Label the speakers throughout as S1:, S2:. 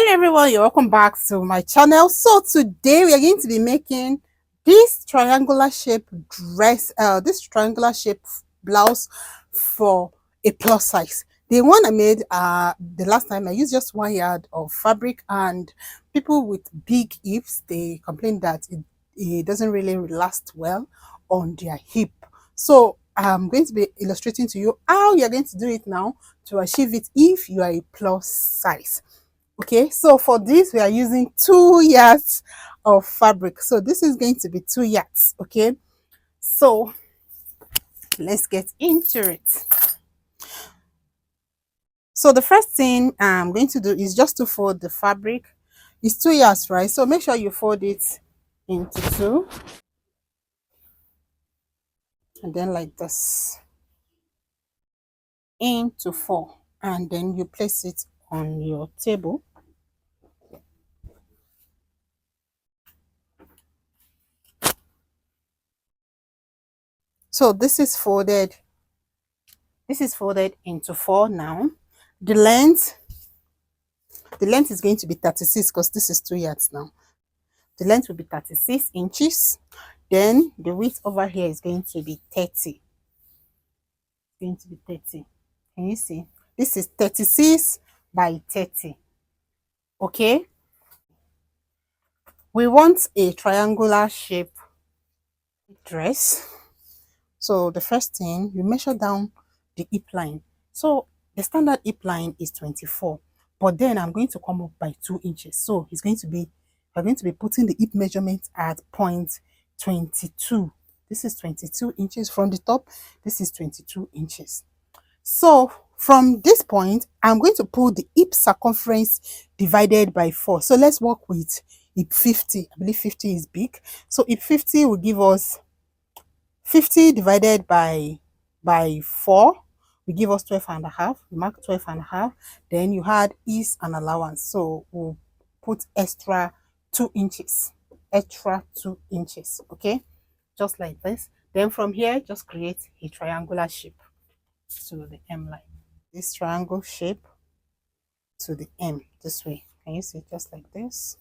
S1: Hello everyone, you're welcome back to my channel. So today we are going to be making this triangular shape this triangular shape blouse for a plus size. The one I made the last time, I used just 1 yard of fabric, and people with big hips, they complain that it doesn't really last well on their hip. So I'm going to be illustrating to you how you're going to do it now to achieve it if you are a plus size. Okay, so for this we are using 2 yards of fabric. So this is going to be 2 yards. Okay, so let's get into it. So the first thing I'm going to do is just to fold the fabric. It's 2 yards, right? So make sure you fold it into two, and then like this into four, and then you place it on your table. So this is folded into four now. The length the length is going to be 36 because this is 2 yards now. The length will be 36 inches. Then the width over here is going to be 30. Going to be 30. Can you see? This is 36 by 30. Okay. We want a triangular shape dress. So the first thing, you measure down the hip line. So the standard hip line is 24, but then I'm going to come up by 2 inches. So we're going to be putting the hip measurement at point 22. This is 22 inches from the top. This is 22 inches. So from this point, I'm going to pull the hip circumference divided by 4. So let's work with hip 50. I believe 50 is big. So hip 50 will give us 50 divided by 4 will give us 12 and a half. We mark 12 and a half. Then you had ease and allowance. So we'll put extra 2 inches. Extra 2 inches. Okay? Just like this. Then from here, just create a triangular shape to the M line. This triangle shape to the M this way. Can you see? Just like this.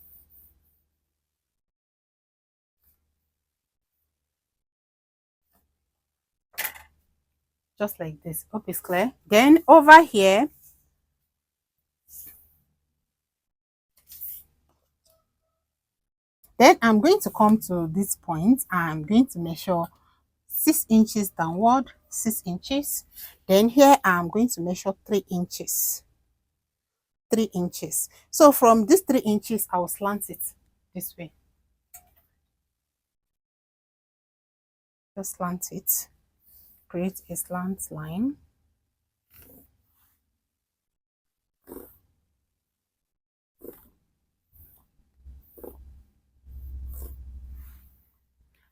S1: Just like this. Hope it's clear. Then over here, then I'm going to come to this point. I'm going to measure 6 inches downward, 6 inches. Then here I'm going to measure 3 inches. 3 inches. So from this 3 inches, I will slant it this way. Just slant it. Create a slant line.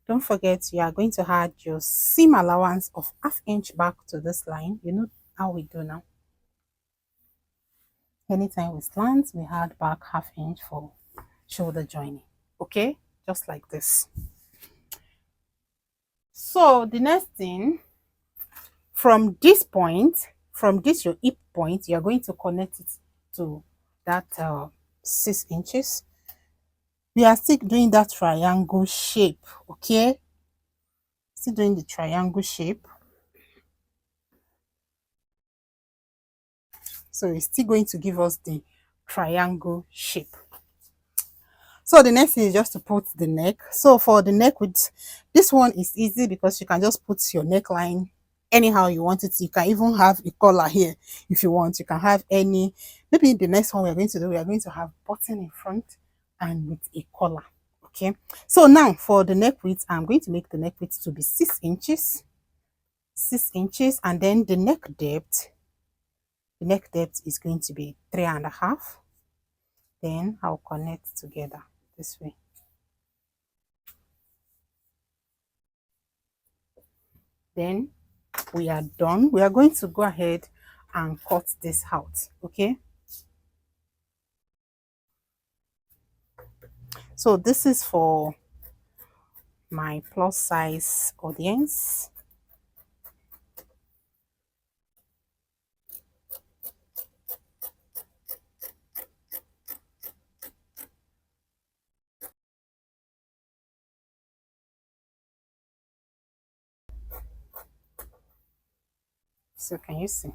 S1: Don't forget, you are going to add your seam allowance of ½ inch back to this line. You know how we do now. Anytime we slant, we add back ½ inch for shoulder joining. Okay, just like this. So the next thing, from this point, from this your hip point, you are going to connect it to that 6 inches. We are still doing that triangle shape. Okay, still doing the triangle shape. So it's still going to give us the triangle shape. So the next thing is just to put the neck. So for the neck width, this one is easy because you can just put your neckline anyhow you want it. You can even have a collar here if you want. You can have any, maybe the next one we're going to do, we are going to have button in front and with a collar. Okay, so now for the neck width, I'm going to make the neck width to be 6 inches. 6 inches, and then the neck depth is going to be 3.5. Then I'll connect together this way. Then we are done. We are going to go ahead and cut this out. Okay, so this is for my plus size audience. So can you see?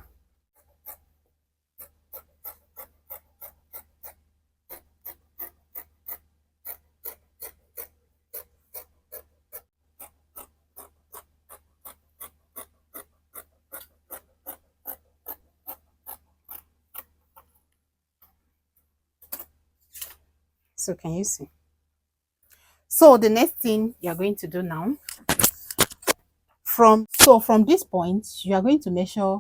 S1: So can you see? So the next thing you're going to do now, from this point, you are going to measure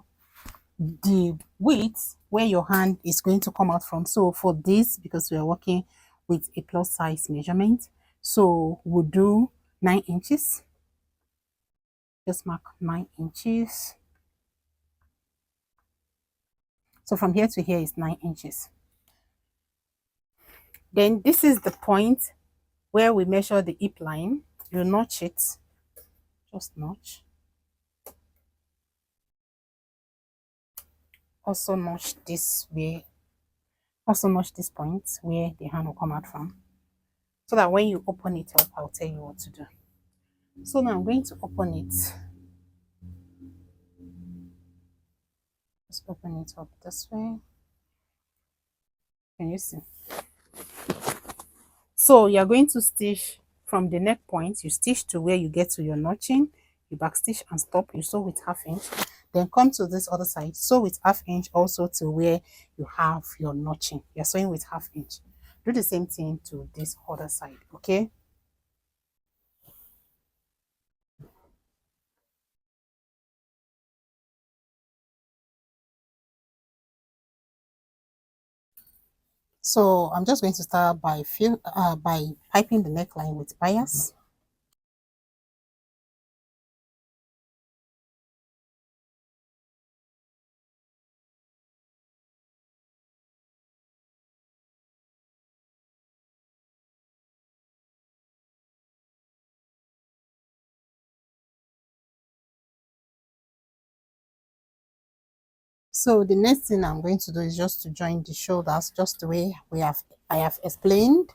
S1: the width where your hand is going to come out from. So for this, because we are working with a plus size measurement, so we'll do 9 inches. Just mark 9 inches. So from here to here is 9 inches. Then this is the point where we measure the hip line. You notch it, just notch. Also notch this way. Also notch this point where the hand will come out from. So that when you open it up, I'll tell you what to do. So now I'm going to open it. Just open it up this way. Can you see? So you're going to stitch from the neck point. You stitch to where you get to your notching. You back stitch and stop. You sew with 1/2 inch. Then come to this other side. Sew with 1/2 inch also to where you have your notching. You're sewing with 1/2 inch. Do the same thing to this other side. Okay. So I'm just going to start by piping the neckline with bias. So the next thing I'm going to do is just to join the shoulders just the way I have explained.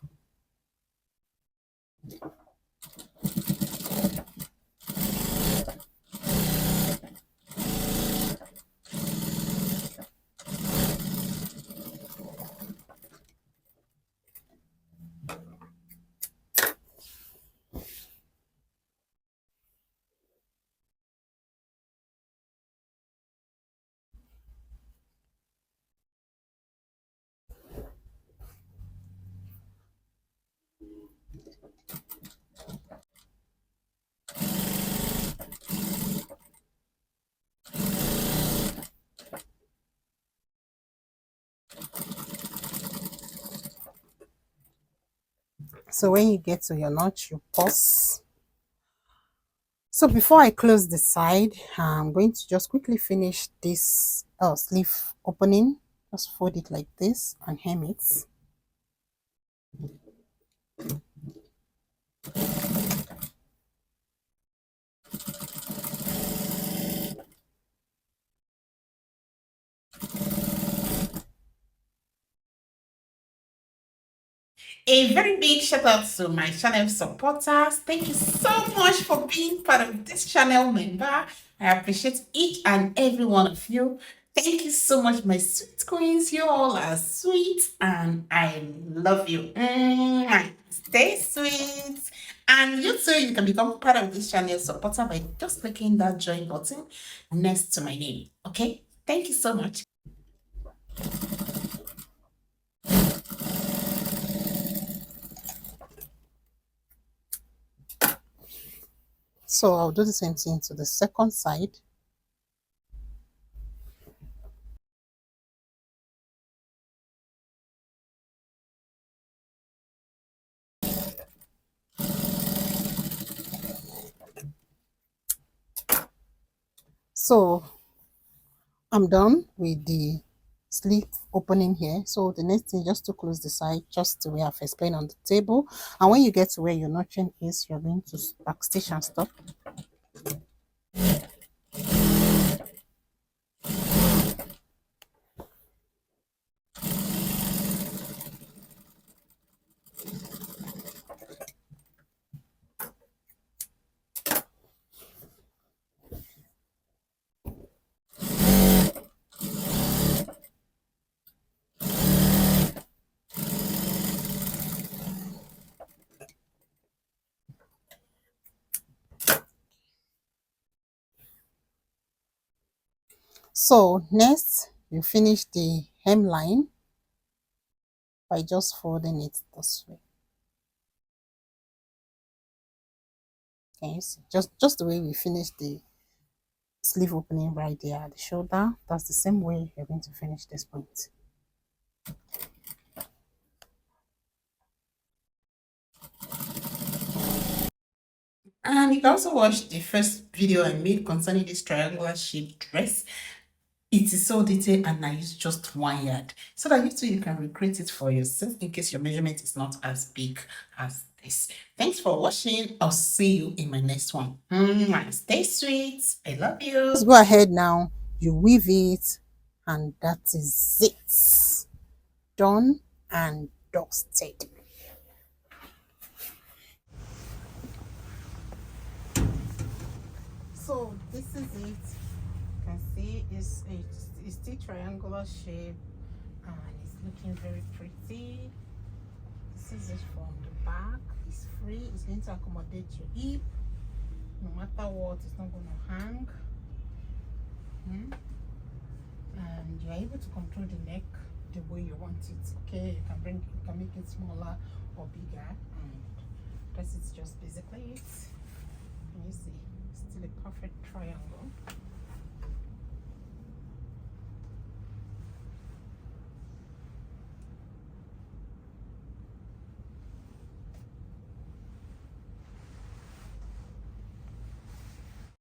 S1: So when you get to your notch, you pause. So before I close the side, I'm going to just quickly finish this sleeve opening. Just fold it like this and hem it. A very big shout out to my channel supporters. Thank you so much for being part of this channel member. I appreciate each and every one of you. Thank you so much, my sweet queens. You all are sweet and I love you. Stay sweet. And you too, you can become part of this channel supporter by just clicking that join button next to my name. Okay? Thank you so much. So I'll do the same thing to the second side. So I'm done with the sleeve opening here. So the next thing, just to close the side, just the way I've explained on the table. And when you get to where your notching is, you're going to backstitch and stop. So next, you finish the hemline by just folding it this way. Can you see? Just the way we finished the sleeve opening right there at the shoulder. That's the same way you're going to finish this point. And you can also watch the first video I made concerning this triangular shaped dress. It is so detailed and I use just 1 yard so that you too you can recreate it for yourself in case your measurement is not as big as this. Thanks for watching. I'll see you in my next one. Stay sweet. I love you. Let's go ahead now. You weave it and that is it. Done and dusted. So this is it. You can see it's still triangular shape and it's looking very pretty. This is it from the back. It's free. It's going to accommodate your hip. No matter what, it's not going to hang. And you're able to control the neck the way you want it. Okay, you can make it smaller or bigger, and this is just basically it. Can you see? It's still a perfect triangle.